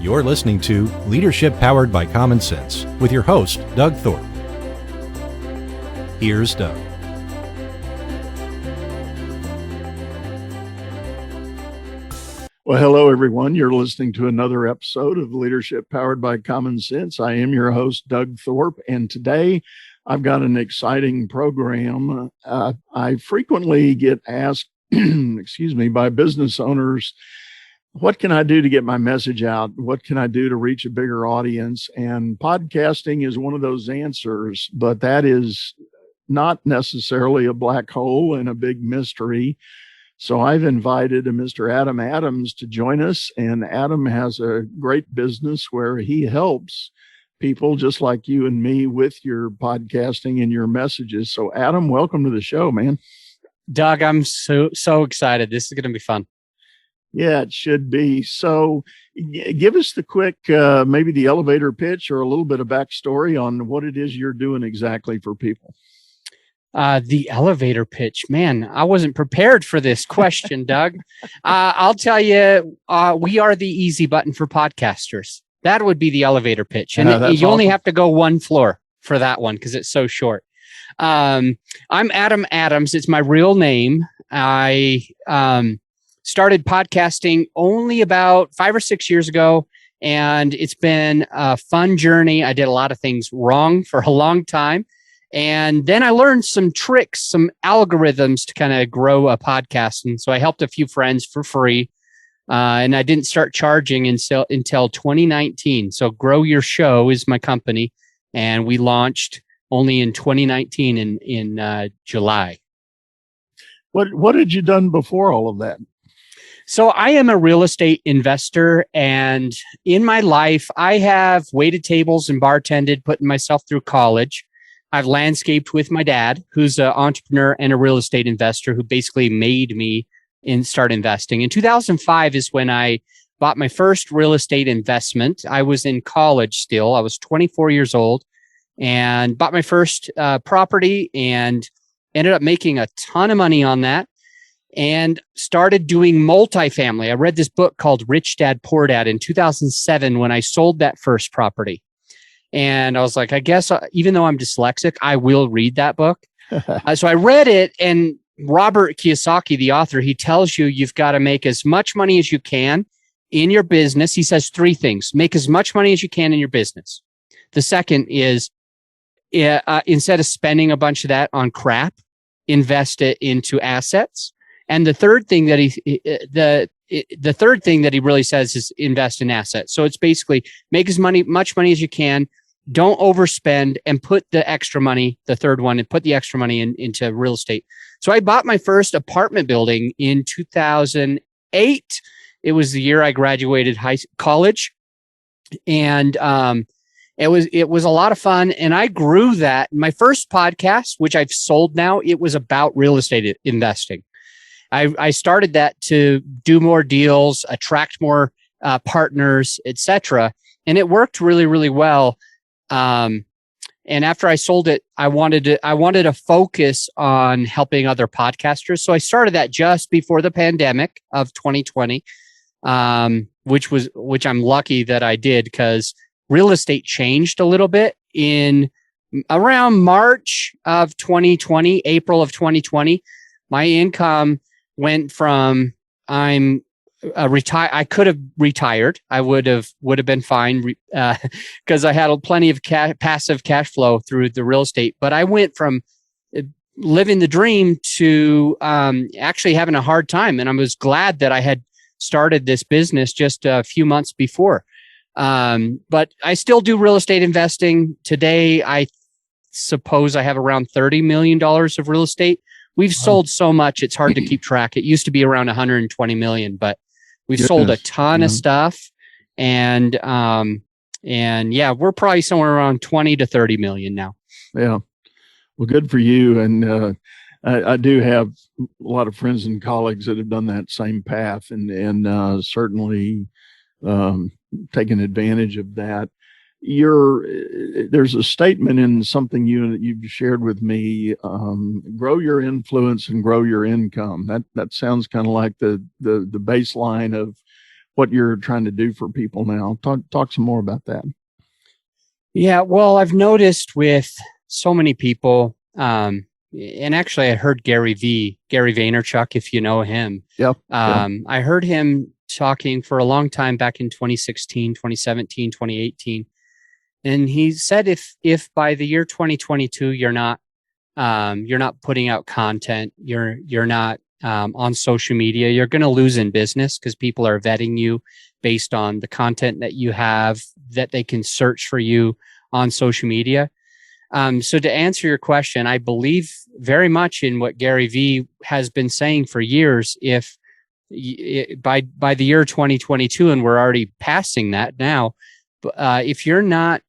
You're listening to Leadership Powered by Common Sense with your host, Doug Thorpe. Here's Doug. Well, hello, everyone. You're listening to another episode of Leadership Powered by Common Sense. I am your host, Doug Thorpe, and today I've got an exciting program. I frequently get asked, by business owners, what can I do to get my message out? What can I do to reach a bigger audience? And podcasting is one of those answers, but that is not necessarily a black hole and a big mystery. So I've invited Mr. Adam Adams to join us, and Adam has a great business where he helps people just like you and me with your podcasting and your messages. So Adam, welcome to the show, man. Doug, I'm so excited. This is going to be fun. Yeah, it should be. So give us the quick, maybe the elevator pitch or a little bit of backstory on what it is you're doing exactly for people. The elevator pitch, man, I wasn't prepared for this question, Doug. I'll tell you, we are the easy button for podcasters. That would be the elevator pitch. And you only have to go one floor for that one because it's so short. I'm Adam Adams. It's my real name. I started podcasting only about 5 or 6 years ago, and it's been a fun journey. I did a lot of things wrong for a long time. And then I learned some tricks, some algorithms to kind of grow a podcast. And so I helped a few friends for free. And I didn't start charging until 2019. So Grow Your Show is my company. And we launched only in 2019 in July. What had you done before all of that? So I am a real estate investor, and in my life, I have waited tables and bartended, putting myself through college. I've landscaped with my dad, who's an entrepreneur and a real estate investor who basically made me start investing. In 2005 is when I bought my first real estate investment. I was in college still. I was 24 years old and bought my first property and ended up making a ton of money on that. And started doing multifamily. I read this book called Rich Dad, Poor Dad in 2007 when I sold that first property. And I was like, I guess even though I'm dyslexic, I will read that book. So I read it, and Robert Kiyosaki, the author, he tells you you've got to make as much money as you can in your business. He says 3 things. Make as much money as you can in your business. The second is instead of spending a bunch of that on crap, invest it into assets. And the third thing that the third thing that he really says is invest in assets. So it's basically make much money as you can, don't overspend, and put the extra money, the third one, and put the extra money into real estate. So I bought my first apartment building in 2008. It was the year I graduated college, and it was a lot of fun. And I grew that. My first podcast, which I've sold now, it was about real estate investing. I started that to do more deals, attract more partners, etc. And it worked really, really well. And after I sold it, I wanted to focus on helping other podcasters. So I started that just before the pandemic of 2020, which I'm lucky that I did, because real estate changed a little bit in around March of 2020, April of 2020. My income went from I could have retired. I would have been fine because I had plenty of passive cash flow through the real estate. But I went from living the dream to actually having a hard time. And I was glad that I had started this business just a few months before. But I still do real estate investing. Today, I suppose I have around $30 million of real estate. We've sold so much, it's hard to keep track. It used to be around 120 million, but we've sold a ton of stuff. And yeah, we're probably somewhere around 20 to 30 million now. Yeah. Well, good for you. And I do have a lot of friends and colleagues that have done that same path and certainly taken advantage of that. There's a statement in something you've shared with me, grow your influence and grow your income. That sounds kind of like the baseline of what you're trying to do for people now. Talk some more about that. Yeah, well, I've noticed with so many people, and actually I heard Gary Vaynerchuk, if you know him. Yep. I heard him talking for a long time back in 2016, 2017, 2018. And he said if by the year 2022 you're not putting out content, you're not on social media, you're going to lose in business because people are vetting you based on the content that you have, that they can search for you on social media. So to answer your question, I believe very much in what Gary V has been saying for years. If by the year 2022, and we're already passing that now, if you're not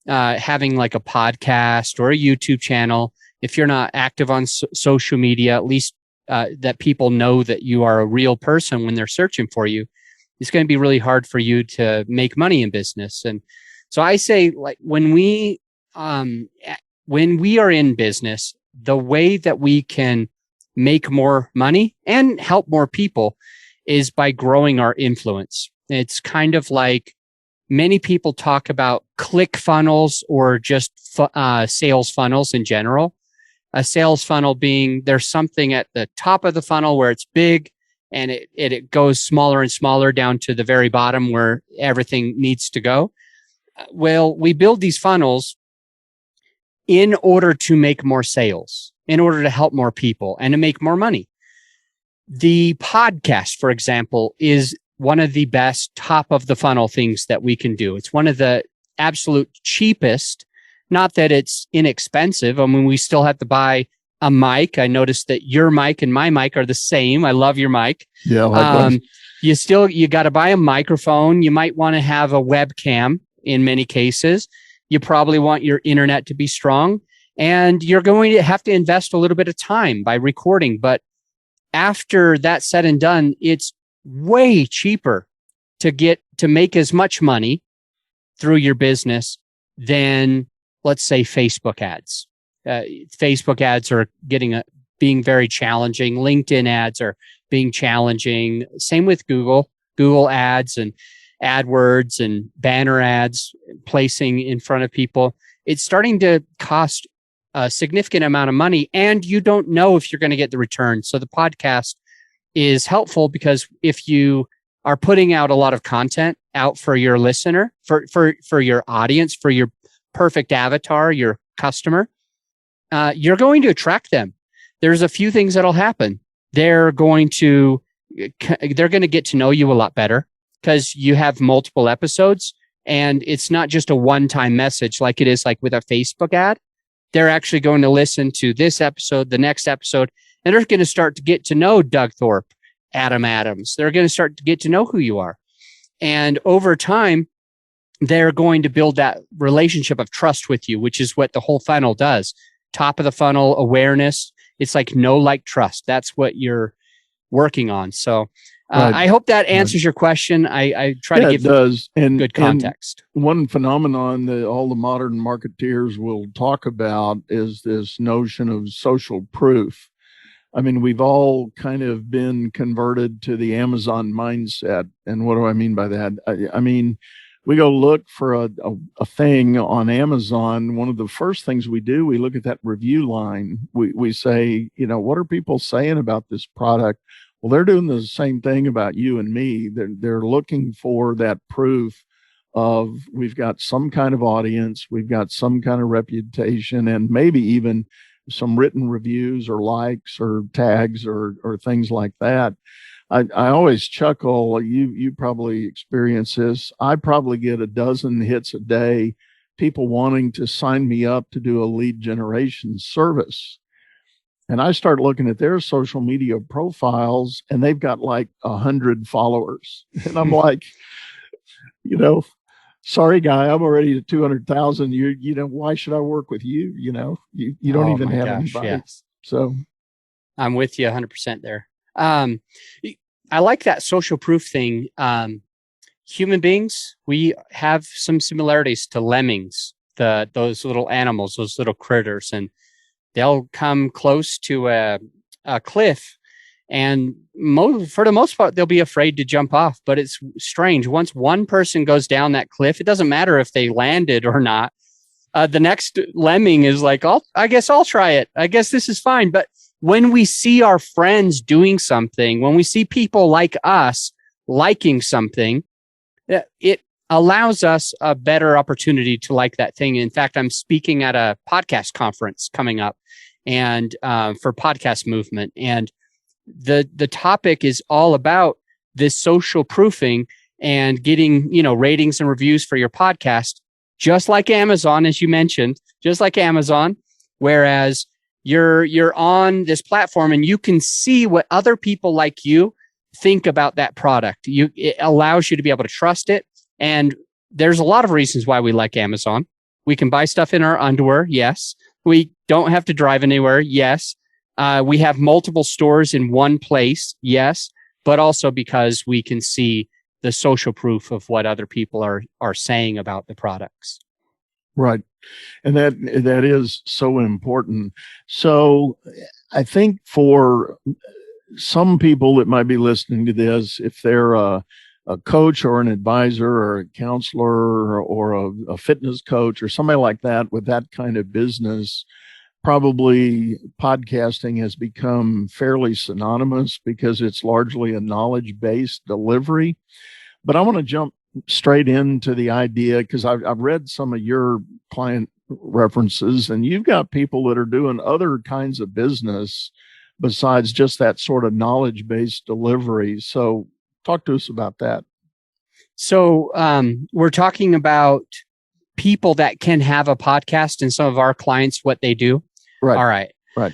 having like a podcast or a YouTube channel, if you're not active on social media, at least that people know that you are a real person when they're searching for you, it's going to be really hard for you to make money in business. And so I say, like, when we are in business, the way that we can make more money and help more people is by growing our influence. It's kind of like many people talk about click funnels or just sales funnels in general. A sales funnel being there's something at the top of the funnel where it's big, and it goes smaller and smaller down to the very bottom where everything needs to go. Well, we build these funnels in order to make more sales, in order to help more people and to make more money. The podcast, for example, is one of the best top of the funnel things that we can do. It's one of the absolute cheapest, not that it's inexpensive. I mean, we still have to buy a mic. I noticed that your mic and my mic are the same. I love your mic. Yeah. Likewise. You got to buy a microphone. You might want to have a webcam in many cases. You probably want your internet to be strong, and you're going to have to invest a little bit of time by recording. But after that's said and done, it's way cheaper to make as much money through your business than, let's say, Facebook ads. Facebook ads are being very challenging. LinkedIn ads are being challenging. Same with Google ads and AdWords and banner ads placing in front of people. It's starting to cost a significant amount of money, and you don't know if you're going to get the return. So the podcast is helpful because if you are putting out a lot of content out for your listener, for your audience, for your perfect avatar, your customer, you're going to attract them. There's a few things that'll happen. They're going to get to know you a lot better because you have multiple episodes, and it's not just a one-time message like it is like with a Facebook ad. They're actually going to listen to this episode, the next episode, and they're going to start to get to know Doug Thorpe, Adam Adams. They're going to start to get to know who you are. And over time, they're going to build that relationship of trust with you, which is what the whole funnel does. Top of the funnel awareness. It's like know, like, trust. That's what you're working on. So Right. I hope that answers your question. I try to give good context. And one phenomenon that all the modern marketeers will talk about is this notion of social proof. I mean, we've all kind of been converted to the Amazon mindset. And what do I mean by that? I mean, we go look for a thing on Amazon. One of the first things we do, we look at that review line. We say, what are people saying about this product? Well, they're doing the same thing about you and me. They're looking for that proof of we've got some kind of audience, we've got some kind of reputation, and maybe even some written reviews or likes or tags or things like that. I always chuckle. You probably experience this. I probably get a dozen hits a day, people wanting to sign me up to do a lead generation service. And I start looking at their social media profiles, and they've got like 100 followers. And I'm like, sorry, guy, I'm already at 200,000. Why should I work with you? You don't even have anybody. Yes. So I'm with you 100% there. I like that social proof thing. Human beings, we have some similarities to lemmings, those little animals, those little critters, and they'll come close to a cliff And for the most part, they'll be afraid to jump off. But it's strange. Once one person goes down that cliff, it doesn't matter if they landed or not. The next lemming is like, I guess I'll try it. I guess this is fine. But when we see our friends doing something, when we see people like us liking something, it allows us a better opportunity to like that thing. In fact, I'm speaking at a podcast conference coming up and for podcast movement. And the topic is all about this social proofing and getting, ratings and reviews for your podcast, just like Amazon, as you mentioned, just like Amazon, whereas you're on this platform and you can see what other people like you think about that product. It allows you to be able to trust it. And there's a lot of reasons why we like Amazon. We can buy stuff in our underwear. Yes. We don't have to drive anywhere. Yes. We have multiple stores in one place. Yes. But also because we can see the social proof of what other people are saying about the products. Right. And that is so important. So I think for some people that might be listening to this, if they're a coach or an advisor or a counselor or a fitness coach or somebody like that with that kind of business, probably podcasting has become fairly synonymous because it's largely a knowledge-based delivery. But I want to jump straight into the idea because I've read some of your client references, and you've got people that are doing other kinds of business besides just that sort of knowledge-based delivery. So talk to us about that. So we're talking about people that can have a podcast and some of our clients, what they do. Right. All right. Right.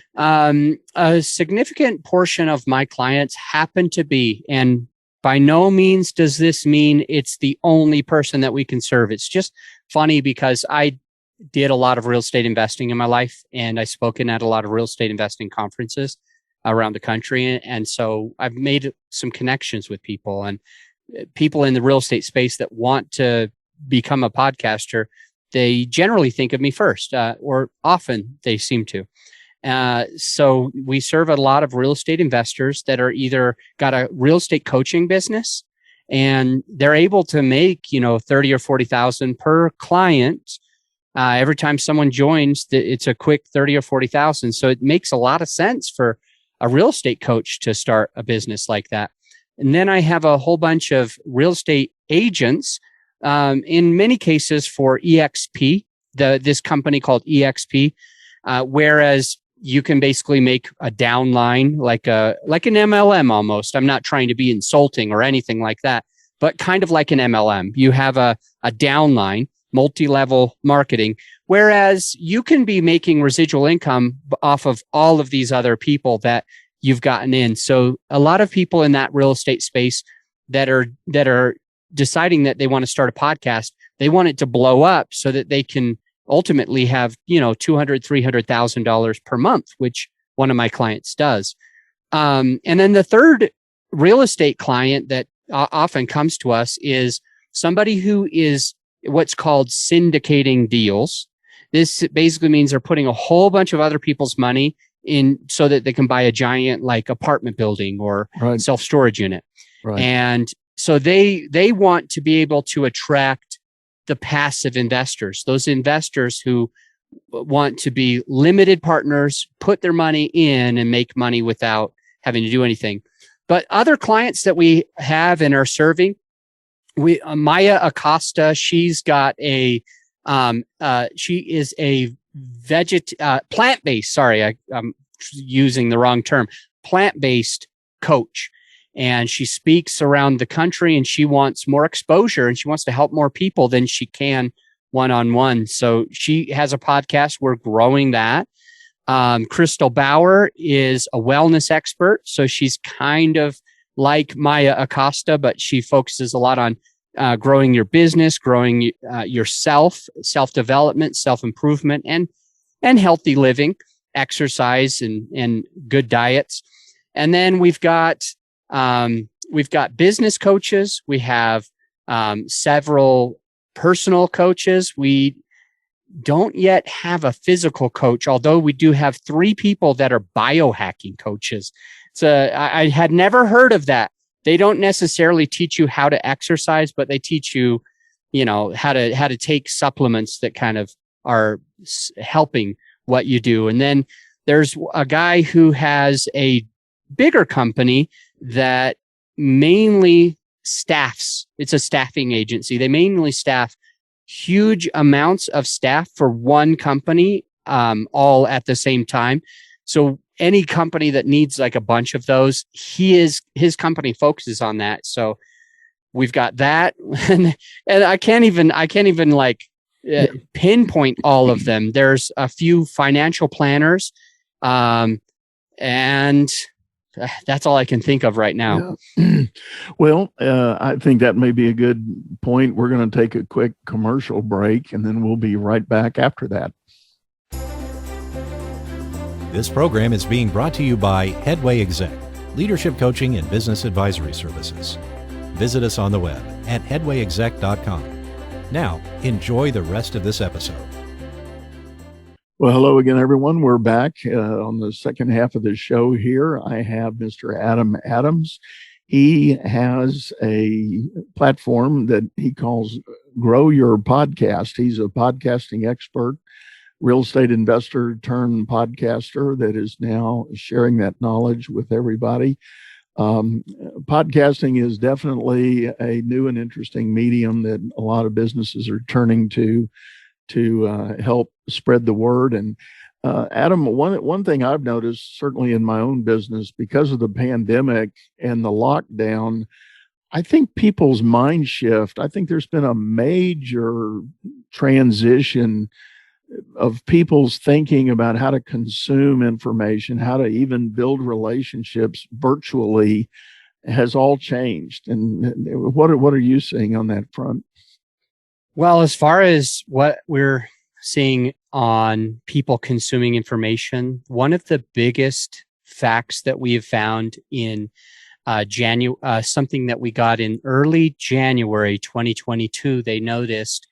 A significant portion of my clients happen to be, and by no means does this mean it's the only person that we can serve. It's just funny because I did a lot of real estate investing in my life, and I've spoken at a lot of real estate investing conferences around the country. And so I've made some connections with people and people in the real estate space that want to become a podcaster. They generally think of me first, or often they seem to. So we serve a lot of real estate investors that are either got a real estate coaching business and they're able to make, 30 or 40,000 per client. Every time someone joins, it's a quick 30 or 40,000. So it makes a lot of sense for a real estate coach to start a business like that. And then I have a whole bunch of real estate agents, in many cases for EXP, this company called EXP, whereas you can basically make a downline like an MLM almost. I'm not trying to be insulting or anything like that, but kind of like an MLM. You have a downline, multi-level marketing, whereas you can be making residual income off of all of these other people that you've gotten in. So a lot of people in that real estate space that are deciding that they want to start a podcast, they want it to blow up so that they can ultimately have, $200,000, $300,000 per month, which one of my clients does. And then the third real estate client that often comes to us is somebody who is what's called syndicating deals. This basically means they're putting a whole bunch of other people's money in so that they can buy a giant like apartment building or Right. self-storage unit. Right. And so they want to be able to attract the passive investors, those investors who want to be limited partners, put their money in and make money without having to do anything. But other clients that we have and are serving, Maya Acosta, she's got she is a plant-based, sorry, I'm using the wrong term, plant-based coach. And she speaks around the country and she wants more exposure and she wants to help more people than she can one-on-one. So she has a podcast. We're growing that. Crystal Bauer is a wellness expert. So she's kind of like Maya Acosta, but she focuses a lot on growing your business, growing yourself, self-development, self-improvement, and healthy living, exercise, and good diets. And then we've got business coaches. We have several personal coaches. We don't yet have a physical coach, although we do have 3 people that are biohacking coaches. I had never heard of that. They don't necessarily teach you how to exercise, but they teach you, how to take supplements that kind of are helping what you do. And then there's a guy who has a bigger company that mainly staffs. It's a staffing agency. They mainly staff huge amounts of staff for one company, all at the same time. So any company that needs like a bunch of those, his company focuses on that. So we've got that, and I can't even like pinpoint all of them. There's a few financial planners, and that's all I can think of right now. Yeah. Well, I think that may be a good point. We're going to take a quick commercial break, and then we'll be right back after that. This program is being brought to you by Headway Exec, leadership coaching and business advisory services. Visit us on the web at headwayexec.com. Now, enjoy the rest of this episode. Well, hello again, everyone. We're back on the second half of the show here. I have Mr. Adam Adams. He has a platform that he calls Grow Your Podcast. He's a podcasting expert, real estate investor turned podcaster that is now sharing that knowledge with everybody. Podcasting is definitely a new and interesting medium that a lot of businesses are turning to help spread the word. And Adam, one thing I've noticed, certainly in my own business, because of the pandemic and the lockdown, I think people's mind shift. I think there's been a major transition of people's thinking about how to consume information, how to even build relationships virtually, has all changed. And what are you seeing on that front? Well, as far as what we're seeing on people consuming information, one of the biggest facts that we have found in something that we got in early January 2022, they noticed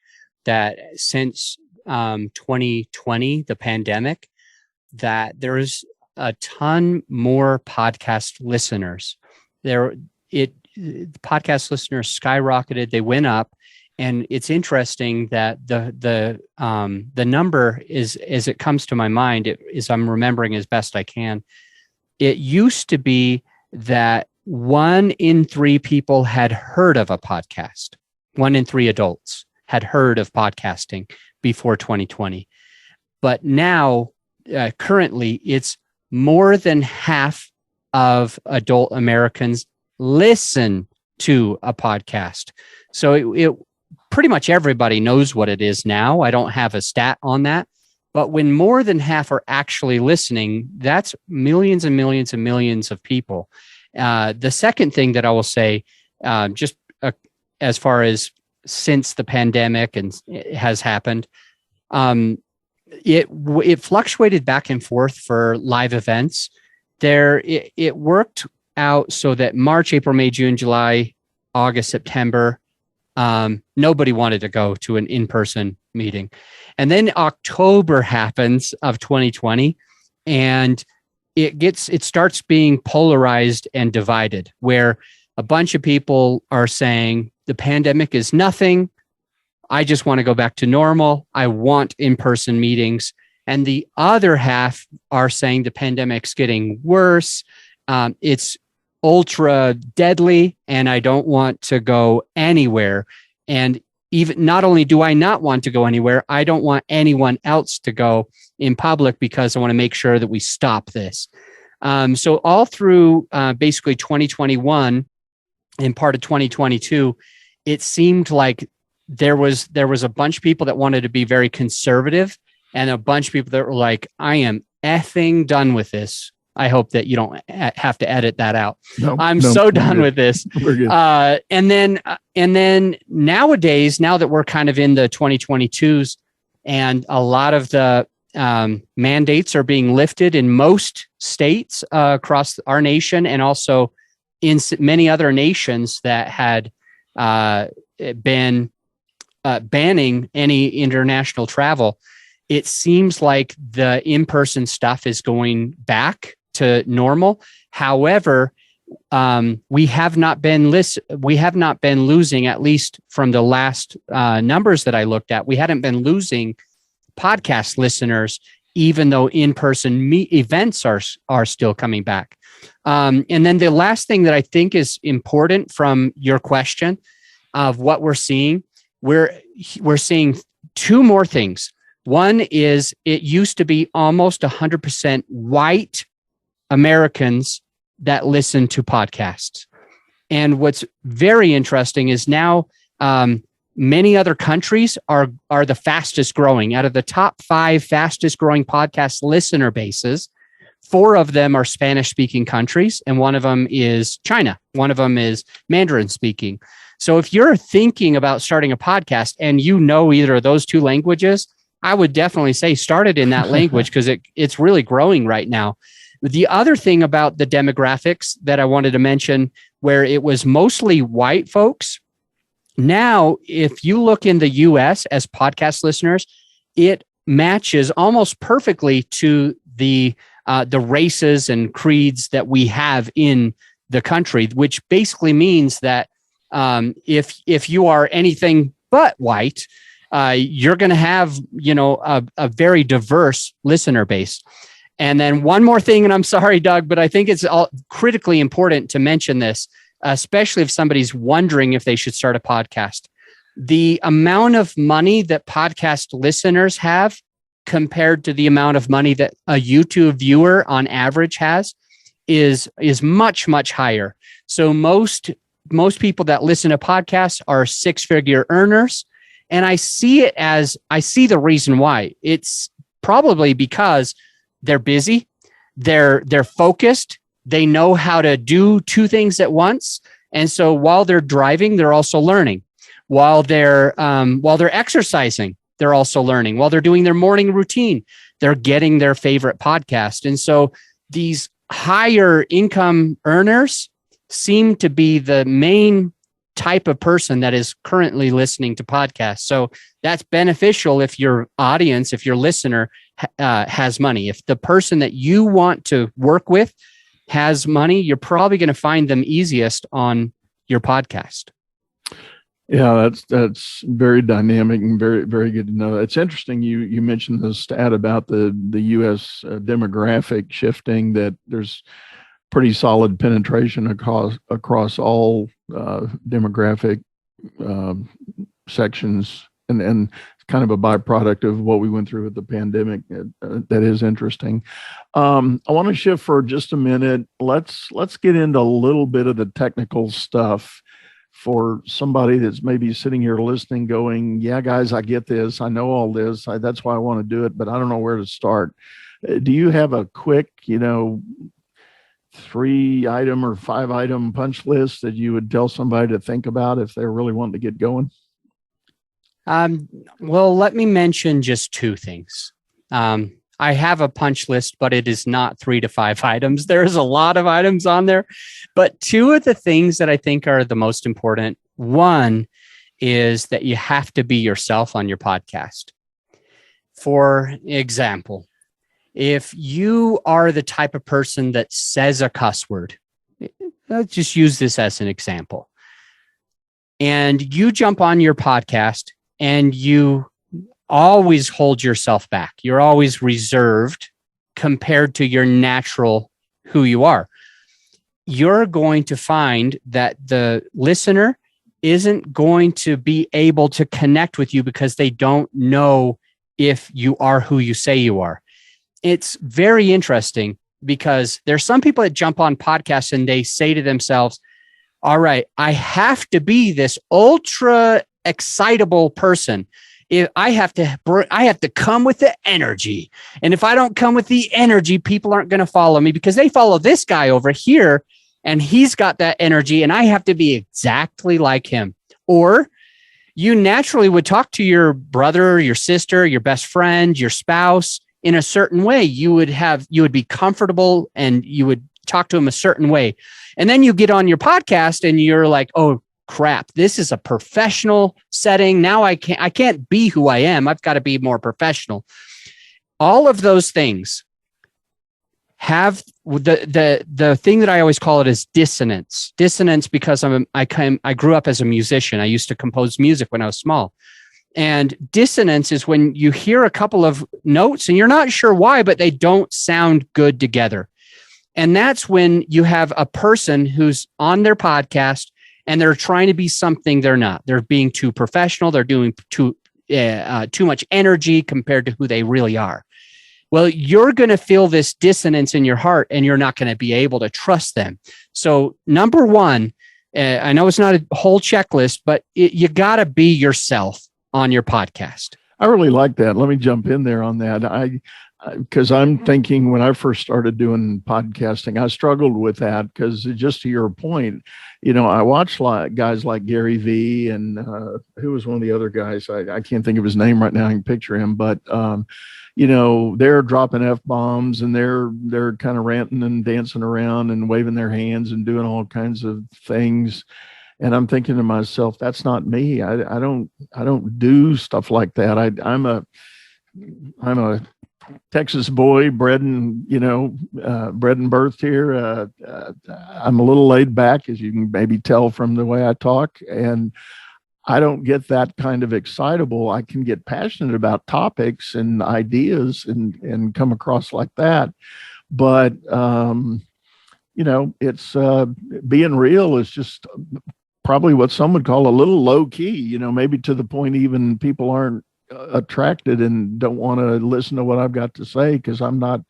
that since 2020, the pandemic, that there's a ton more podcast listeners. Podcast listeners skyrocketed. They went up, and it's interesting that the number is, as it comes to my mind, I'm remembering as best I can. It used to be that 1 in 3 people had heard of a podcast. 1 in 3 adults had heard of podcasting before 2020. But now, currently, it's more than half of adult Americans listen to a podcast. So it pretty much everybody knows what it is now. I don't have a stat on that. But when more than half are actually listening, that's millions and millions and millions of people. The second thing that I will say, as far as since the pandemic and it has happened, it fluctuated back and forth for live events. It worked out so that March, April, May, June, July, August, September, nobody wanted to go to an in-person meeting. And then October happens of 2020, and it starts being polarized and divided, where a bunch of people are saying the pandemic is nothing. I just want to go back to normal. I want in-person meetings. And the other half are saying the pandemic's getting worse. It's ultra deadly, and I don't want to go anywhere. And even not only do I not want to go anywhere, I don't want anyone else to go in public because I want to make sure that we stop this. So all through basically 2021 and part of 2022, it seemed like there was a bunch of people that wanted to be very conservative and a bunch of people that were like, I am effing done with this. I hope that you don't have to edit that out. I'm so done with this. And then nowadays, now that we're kind of in the 2022s and a lot of the mandates are being lifted in most states across our nation, and also in many other nations that had been banning any international travel, it seems like the in-person stuff is going back to normal. However, we have not been losing, at least from the last numbers that I looked at. We hadn't been losing podcast listeners, even though in-person events are still coming back. And then the last thing that I think is important from your question of what we're seeing, we're seeing two more things. One is it used to be almost 100% white Americans that listen to podcasts. And what's very interesting is now many other countries are the fastest growing. Out of the top 5 fastest growing podcast listener bases, 4 of them are Spanish speaking countries, and one of them is China. One of them is Mandarin speaking. So if you're thinking about starting a podcast and you know either of those 2 languages, I would definitely say start it in that language because it's really growing right now. The other thing about the demographics that I wanted to mention, where it was mostly white folks, now if you look in the US as podcast listeners, it matches almost perfectly to the races and creeds that we have in the country, which basically means that if you are anything but white, you're going to have a very diverse listener base. And then one more thing, and I'm sorry, Doug, but I think it's critically important to mention this, especially if somebody's wondering if they should start a podcast. The amount of money that podcast listeners have compared to the amount of money that a YouTube viewer on average has is much, much higher. So most people that listen to podcasts are 6-figure earners. And I see the reason why. It's probably because they're busy, they're focused, they know how to do 2 things at once. And so while they're driving, they're also learning. While they're exercising, they're also learning. While they're doing their morning routine, they're getting their favorite podcast. And so these higher income earners seem to be the main type of person that is currently listening to podcasts. So that's beneficial if your audience, if your listener has money. If the person that you want to work with has money, you're probably going to find them easiest on your podcast. Yeah, that's very dynamic and very, very good to know. It's interesting you mentioned the stat about the U.S. Demographic shifting, that there's pretty solid penetration across all demographic sections, and kind of a byproduct of what we went through with the pandemic. That is interesting. I want to shift for just a minute. Let's get into a little bit of the technical stuff for somebody that's maybe sitting here listening going, yeah, guys, I get this. I know all this. That's why I want to do it, but I don't know where to start. Do you have a quick, 3-item or 5-item punch list that you would tell somebody to think about if they're really wanting to get going? Well, let me mention just 2 things. I have a punch list, but it is not 3 to 5 items. There's a lot of items on there, but 2 of the things that I think are the most important. One is that you have to be yourself on your podcast. For example, if you are the type of person that says a cuss word, let's just use this as an example, and you jump on your podcast and you always hold yourself back. You're always reserved compared to your natural who you are. You're going to find that the listener isn't going to be able to connect with you because they don't know if you are who you say you are. It's very interesting because there's some people that jump on podcasts and they say to themselves, all right, I have to be this ultra excitable person. If I have to come with the energy. And if I don't come with the energy, people aren't going to follow me because they follow this guy over here and he's got that energy and I have to be exactly like him. Or you naturally would talk to your brother, your sister, your best friend, your spouse in a certain way. You would be comfortable and you would talk to him a certain way. And then you get on your podcast and you're like, oh, crap, this is a professional setting. Now I can't be who I am. I've got to be more professional. All of those things have the thing that I always call it is dissonance. Dissonance because I grew up as a musician. I used to compose music when I was small. And dissonance is when you hear a couple of notes and you're not sure why, but they don't sound good together. And that's when you have a person who's on their podcast and they're trying to be something they're not. They're being too professional. They're doing too much energy compared to who they really are. Well, you're going to feel this dissonance in your heart and you're not going to be able to trust them. So number one, I know it's not a whole checklist, but you got to be yourself on your podcast. I really like that. Let me jump in there on that. Because I'm thinking when I first started doing podcasting, I struggled with that because just to your point, I watched guys like Gary Vee and who was one of the other guys. I can't think of his name right now. I can picture him, but they're dropping F-bombs and they're kind of ranting and dancing around and waving their hands and doing all kinds of things. And I'm thinking to myself, that's not me. I don't do stuff like that. I'm a Texas boy, bred and birthed here. I'm a little laid back, as you can maybe tell from the way I talk, and I don't get that kind of excitable. I can get passionate about topics and ideas and come across like that, but it's being real is just probably what some would call a little low key. Maybe to the point even people aren't attracted and don't want to listen to what I've got to say because I'm not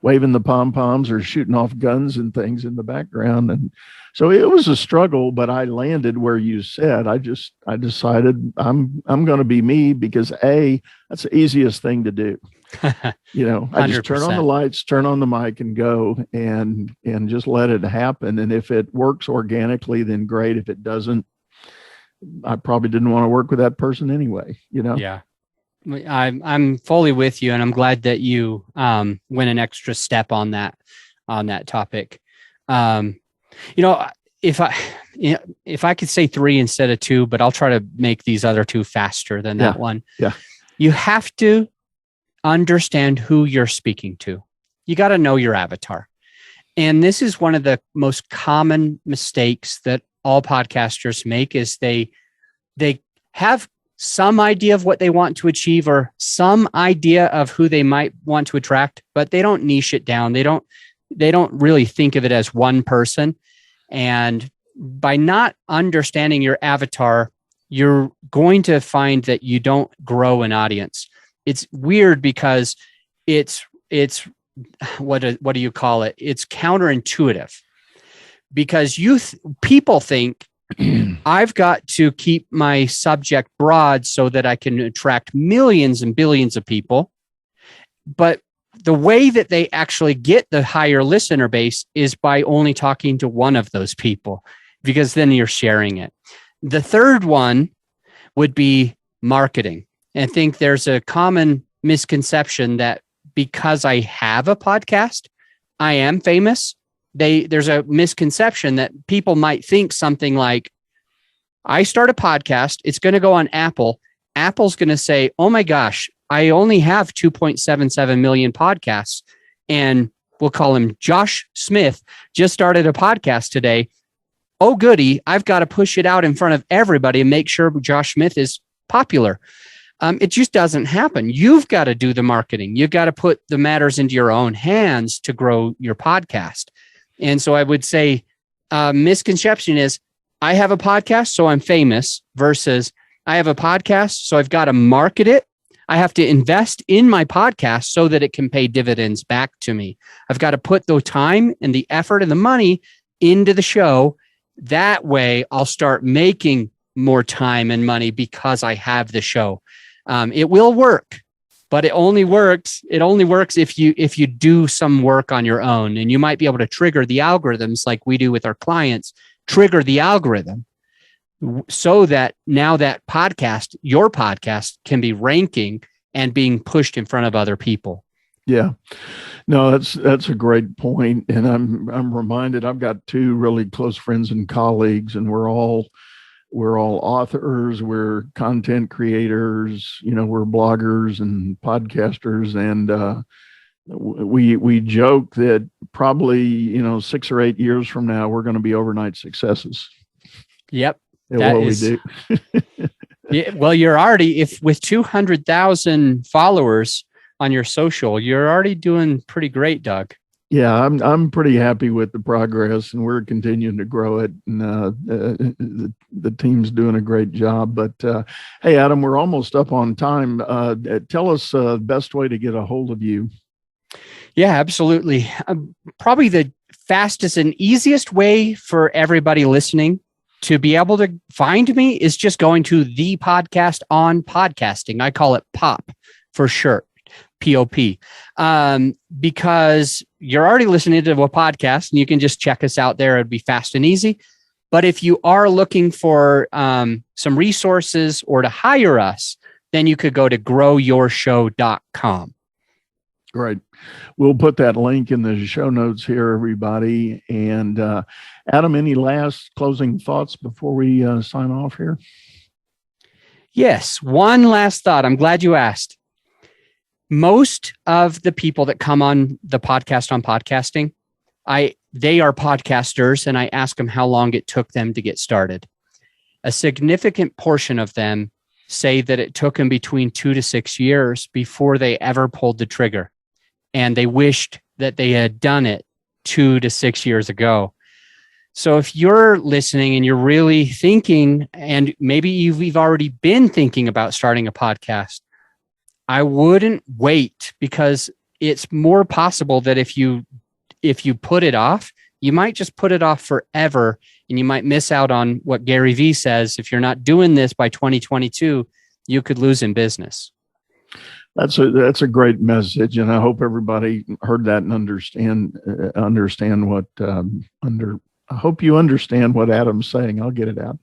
waving the pom-poms or shooting off guns and things in the background. And so it was a struggle, but I landed where you said. I decided I'm going to be me because that's the easiest thing to do. I just turn on the lights, turn on the mic and go and just let it happen. And if it works organically, then great. If it doesn't, I probably didn't want to work with that person anyway, Yeah. I'm fully with you, and I'm glad that you went an extra step on that topic. If I could say 3 instead of 2, but I'll try to make these other 2 faster than that one. Yeah. You have to understand who you're speaking to. You got to know your avatar. And this is one of the most common mistakes that all podcasters make is they have some idea of what they want to achieve or some idea of who they might want to attract, but they don't niche it down. They don't really think of it as one person. And by not understanding your avatar, you're going to find that you don't grow an audience. It's weird because it's what do you call it? It's counterintuitive because people think I've got to keep my subject broad so that I can attract millions and billions of people. But the way that they actually get the higher listener base is by only talking to one of those people, because then you're sharing it. The third one would be marketing. And I think there's a common misconception that because I have a podcast, I am famous. There's a misconception that people might think something like, I start a podcast, it's going to go on Apple. Apple's going to say, oh my gosh, I only have 2.77 million podcasts. And we'll call him Josh Smith, just started a podcast today. Oh, goody, I've got to push it out in front of everybody and make sure Josh Smith is popular. It just doesn't happen. You've got to do the marketing. You've got to put the matters into your own hands to grow your podcast. And so I would say misconception is I have a podcast, so I'm famous versus I have a podcast, so I've got to market it. I have to invest in my podcast so that it can pay dividends back to me. I've got to put the time and the effort and the money into the show. That way I'll start making more time and money because I have the show. It will work, but it only works if you do some work on your own, and you might be able to trigger the algorithms like we do with our clients, trigger the algorithm so that now that your podcast can be ranking and being pushed in front of other people. Yeah, no, that's a great point. And I'm reminded, I've got 2 really close friends and colleagues, and we're all authors, we're content creators, we're bloggers and podcasters. And we joke that probably 6 or 8 years from now we're going to be overnight successes. Yep, We do. Yeah, well, you're already, if with 200,000 followers on your social, you're already doing pretty great, Doug. Yeah, I'm pretty happy with the progress, and we're continuing to grow it. And the team's doing a great job. But hey, Adam, we're almost up on time. Tell us the best way to get a hold of you. Yeah, absolutely. Probably the fastest and easiest way for everybody listening to be able to find me is just going to the podcast on podcasting. I call it POP for short, POP, because you're already listening to a podcast and you can just check us out there. It'd be fast and easy. But if you are looking for some resources or to hire us, then you could go to growyourshow.com. Great. We'll put that link in the show notes here, everybody. And Adam, any last closing thoughts before we sign off here? Yes. One last thought. I'm glad you asked. Most of the people that come on the podcast on podcasting, they are podcasters, and I ask them how long it took them to get started. A significant portion of them say that it took them between 2 to 6 years before they ever pulled the trigger. And they wished that they had done it 2 to 6 years ago. So if you're listening and you're really thinking, and maybe you've already been thinking about starting a podcast, I wouldn't wait, because it's more possible that if you put it off, you might just put it off forever, and you might miss out on what Gary Vee says. If you're not doing this by 2022, you could lose in business. That's a great message, and I hope everybody heard that and understand what I hope you understand what Adam's saying. I'll get it out.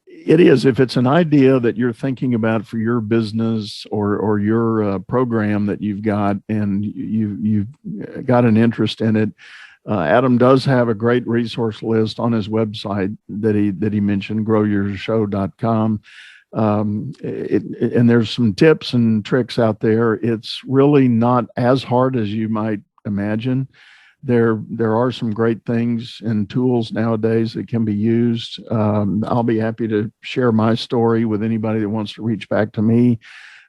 It is, if it's an idea that you're thinking about for your business or your program that you've got, and you've got an interest in it, Adam does have a great resource list on his website that he mentioned, growyourshow.com. And there's some tips and tricks out there. It's really not as hard as you might imagine. There are some great things and tools nowadays that can be used. I'll be happy to share my story with anybody that wants to reach back to me.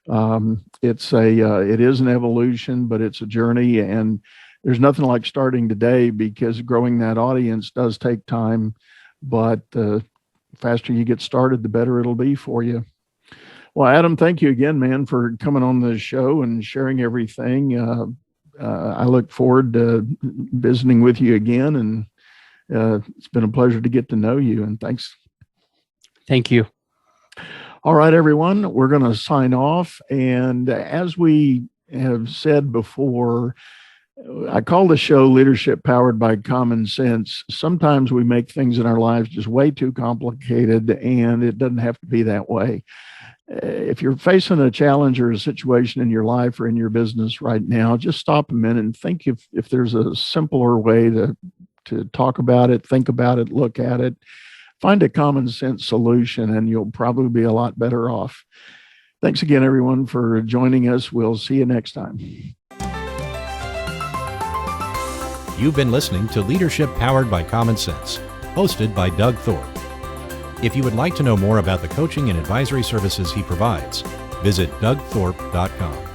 It is an evolution, but it's a journey, and there's nothing like starting today, because growing that audience does take time, but faster you get started, the better it'll be for you. Well, Adam, thank you again, man, for coming on the show and sharing everything. I look forward to visiting with you again, and it's been a pleasure to get to know you, and thanks. Thank you. All right, everyone, we're going to sign off. And as we have said before, I call the show Leadership Powered by Common Sense. Sometimes we make things in our lives just way too complicated, and it doesn't have to be that way. If you're facing a challenge or a situation in your life or in your business right now, just stop a minute and think if there's a simpler way to talk about it, think about it, look at it, find a common sense solution, and you'll probably be a lot better off. Thanks again, everyone, for joining us. We'll see you next time. You've been listening to Leadership Powered by Common Sense, hosted by Doug Thorpe. If you would like to know more about the coaching and advisory services he provides, visit dougthorpe.com.